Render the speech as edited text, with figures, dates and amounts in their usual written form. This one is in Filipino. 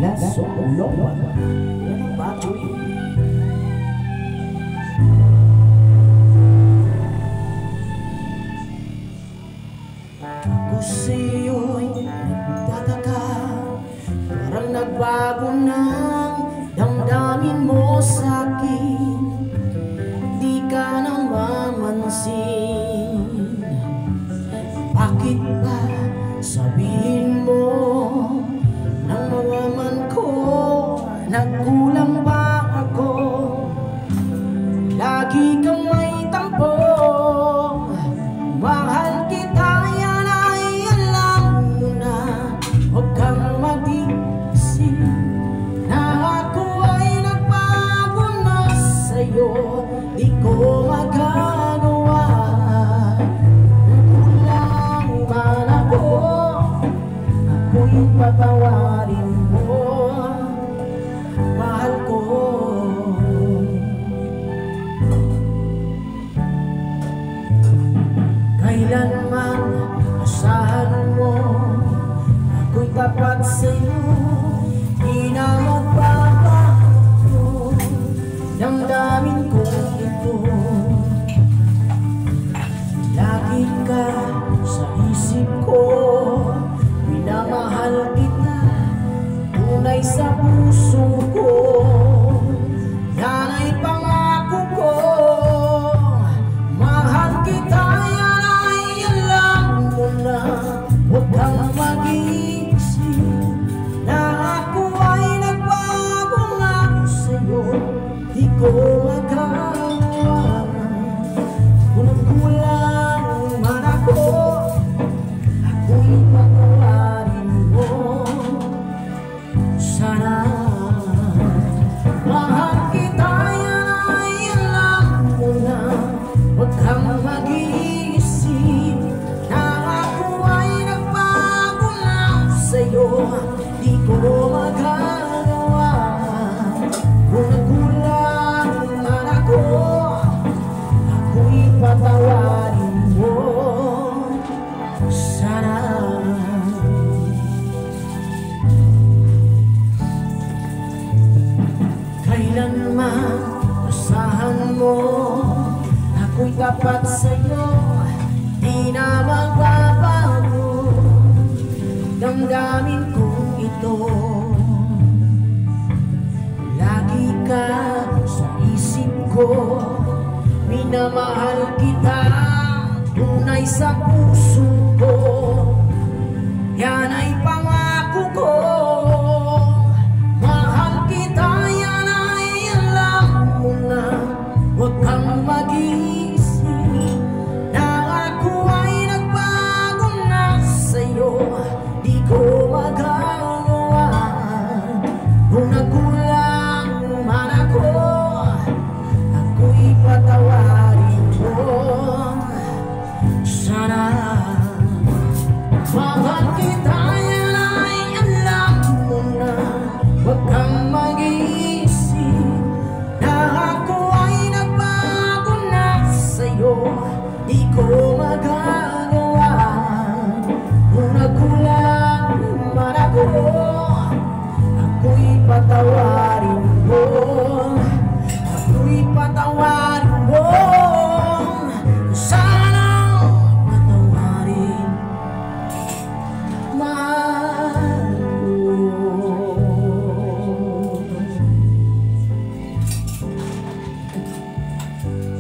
Lasso Lopan Battery. Ako sa'yo'y nagtataka, parang nagbago ng damdamin mo sa'kin. Di ka nang mamansin, bakit ba sabihin mo nang mawaman ko, nagkulang ba ako? Lagi kang may tampo, mahal kita, yan ay alam mo na. Huwag kang mag-isip na ako ay nagbago na sa'yo. Di ko magagawa, kulang man ako, ako'y patawarin mo, mahal ko. Kailanman asahan mo, ako'y tapat sa'yo. Di na magbabago damdamin kong ito. Lagi ka sa isip ko, minamahal kita, tunay sa puso ko. Yan ay pangako ko, mahal kita, yan ay alam mo na. Huwag kang mag-iisip na ako ay nagbago nga sa'yo. Di ko magagawa, kung nagkulang man ako, ako'y patawarin mo. Sana mahal kita, yan ay alam mo na. Huwag kang mag-iisip na ako ay nagbago lang sa'yo. Di ko magagawa, kung nagkulang man ako, ako'y patawarin mo. Sana kailanman asahan mo, ako'y tapat sa'yo. Di na magbabago damdamin kong ito. Lagi ka sa isip ko, minamahal kita, tunay sa puso